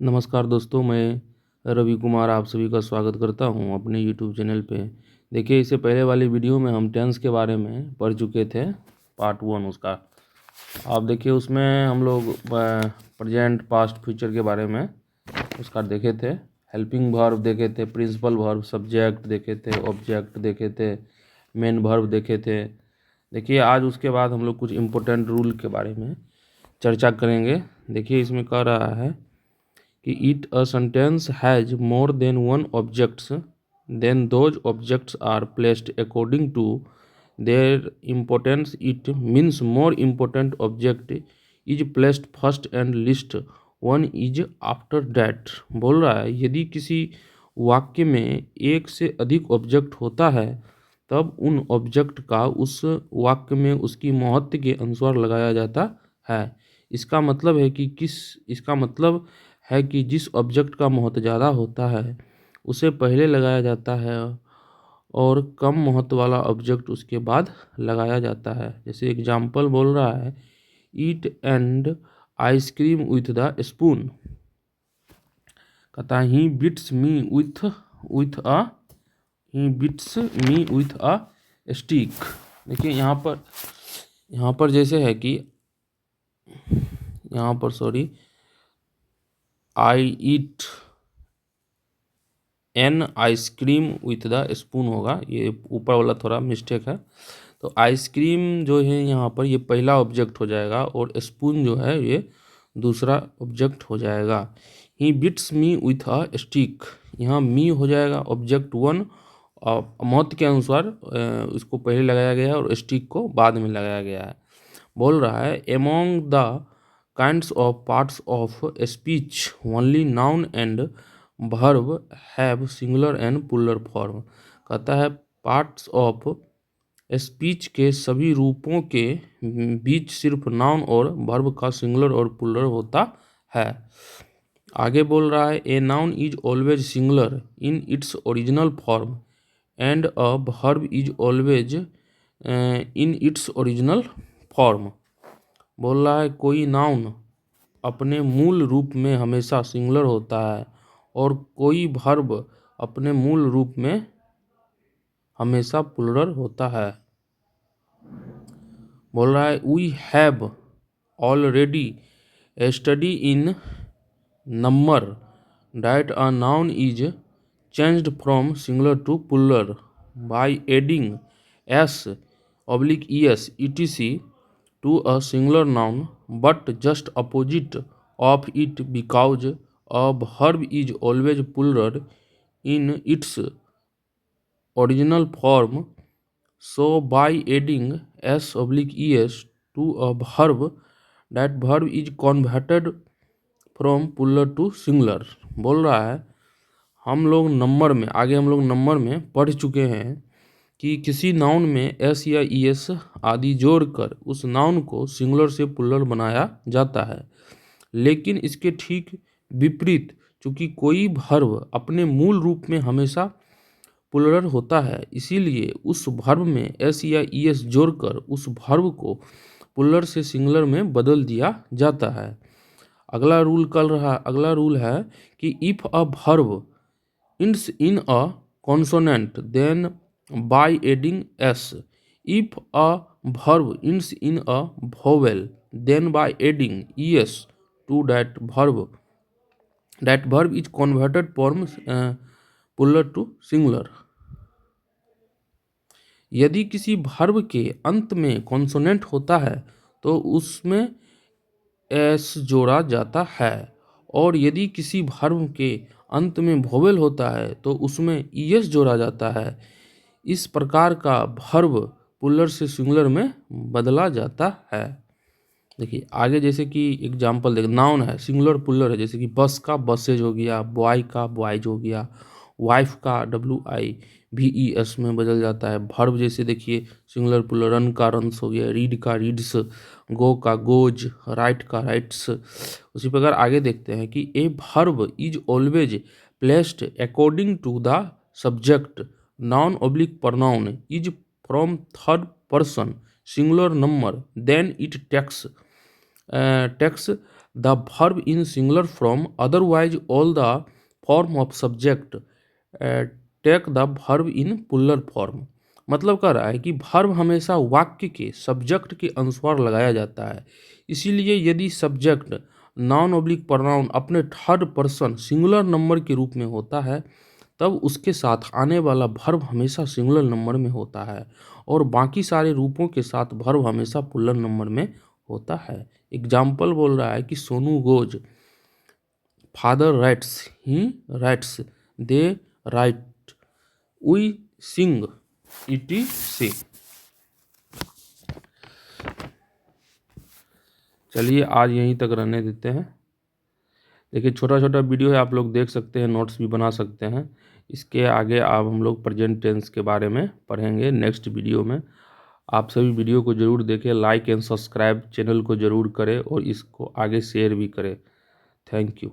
नमस्कार दोस्तों, मैं रवि कुमार आप सभी का स्वागत करता हूं अपने यूट्यूब चैनल पे। देखिए, इससे पहले वाली वीडियो में हम टेंस के बारे में पढ़ चुके थे, पार्ट 1 उसका। आप देखिए, उसमें हम लोग प्रेजेंट, पास्ट, फ्यूचर के बारे में उसका देखे थे। हेल्पिंग वर्ब देखे थे, प्रिंसिपल वर्ब, सब्जेक्ट देखे थे, ऑब्जेक्ट देखे थे, मेन वर्ब देखे थे। देखिए, आज उसके बाद हम लोग कुछ इम्पोर्टेंट रूल के बारे में चर्चा करेंगे। देखिए, इसमें कह रहा है कि it a sentence has more than one objects then those objects are placed according to their importance. It means more important object is placed first and least one is after that. बोल रहा है, यदि किसी वाक्य में एक से अधिक ऑब्जेक्ट होता है तब उन ऑब्जेक्ट का उस वाक्य में उसकी महत्व के अनुसार लगाया जाता है। इसका मतलब है कि जिस ऑब्जेक्ट का महत्व ज़्यादा होता है उसे पहले लगाया जाता है और कम महत्व वाला ऑब्जेक्ट उसके बाद लगाया जाता है। जैसे एग्जाम्पल बोल रहा है, eat and ice cream with the spoon. कहता है he beats me with a stick. देखिए, यहाँ पर जैसे है कि यहाँ पर I eat an ice cream with the spoon होगा, ये ऊपर वाला थोड़ा मिस्टेक है। तो आइसक्रीम जो है यहाँ पर ये पहला ऑब्जेक्ट हो जाएगा और स्पून जो है ये दूसरा ऑब्जेक्ट हो जाएगा। He beats me with a stick, यहाँ मी हो जाएगा ऑब्जेक्ट 1 और महत्व के अनुसार इसको पहले लगाया गया है और स्टिक को बाद में लगाया गया है। बोल रहा है, among the kinds of parts of speech only noun and verb have singular and plural form. कहता है पार्ट्स ऑफ स्पीच के सभी रूपों के बीच सिर्फ नाउन और वर्ब का सिंगुलर और प्लूरल होता है। आगे बोल रहा है, a noun is always singular in its original form and a verb is always in its original form. बोल रहा है, कोई नाउन अपने मूल रूप में हमेशा सिंगुलर होता है और कोई वर्ब अपने मूल रूप में हमेशा प्लूरल होता है। बोल रहा है, we have already study in number that a noun is changed from singular to plural by adding s/es etc to a singular noun, but just opposite of it because a verb is always plural in its original form. So by adding s/es to a verb, that verb is converted from plural to singular। बोल रहा है, हम लोग number में पढ़ चुके हैं कि किसी नाउन में एस या ई एस आदि जोड़कर उस नाउन को सिंगुलर से प्लूरल बनाया जाता है। लेकिन इसके ठीक विपरीत, चूंकि कोई वर्ब अपने मूल रूप में हमेशा प्लूरल होता है, इसीलिए उस वर्ब में एस या ई एस जोड़कर उस वर्ब को प्लूरल से सिंगुलर में बदल दिया जाता है। अगला रूल है कि if a verb ends in a consonant then by adding s, if a verb ends in a vowel then by adding es to that verb is converted from plural to singular। यदि किसी verb के अंत में consonant होता है तो उसमें S जोड़ा जाता है, और यदि किसी वर्ब के अंत में वोवेल होता है तो उसमें ईएस जोड़ा जाता है। इस प्रकार का वर्ब प्लूरल से सिंगुलर में बदला जाता है। देखिए आगे, जैसे कि एग्जांपल देख, नाउन है सिंगुलर प्लूरल है, जैसे कि बस का बसेज हो गया, बॉय का बॉयज हो गया, वाइफ का WIVES में बदल जाता है। वर्ब जैसे देखिए सिंगुलर प्लूरल, रन का रन्स हो गया, रीड का रीड्स, गो का गोज, राइट का राइट्स। उसी प्रकार आगे देखते हैं कि a verb is always placed according to the subject noun oblique pronoun is from third person singular number then it takes the verb in singular form, otherwise all the form of subject take the verb in plural form। मतलब कह रहा है कि verb हमेशा वाक्य के subject के अनुसार लगाया जाता है। इसीलिए यदि सब्जेक्ट नाउन ऑब्लिक प्रोनाउन अपने थर्ड पर्सन सिंगुलर नंबर के रूप में होता है, तब उसके साथ आने वाला verb हमेशा सिंगुलर नंबर में होता है और बाकी सारे रूपों के साथ verb हमेशा प्लूरल नंबर में होता है। एग्जाम्पल बोल रहा है कि Sonu goes, father writes, he writes, they write, we sing, इटी से। चलिए आज यहीं तक रहने देते हैं। देखिए छोटा छोटा वीडियो है, आप लोग देख सकते हैं, नोट्स भी बना सकते हैं। इसके आगे आप हम लोग प्रेजेंट टेंस के बारे में पढ़ेंगे नेक्स्ट वीडियो में। आप सभी वीडियो को ज़रूर देखें, लाइक एंड सब्सक्राइब चैनल को ज़रूर करें और इसको आगे शेयर भी करें। Thank you.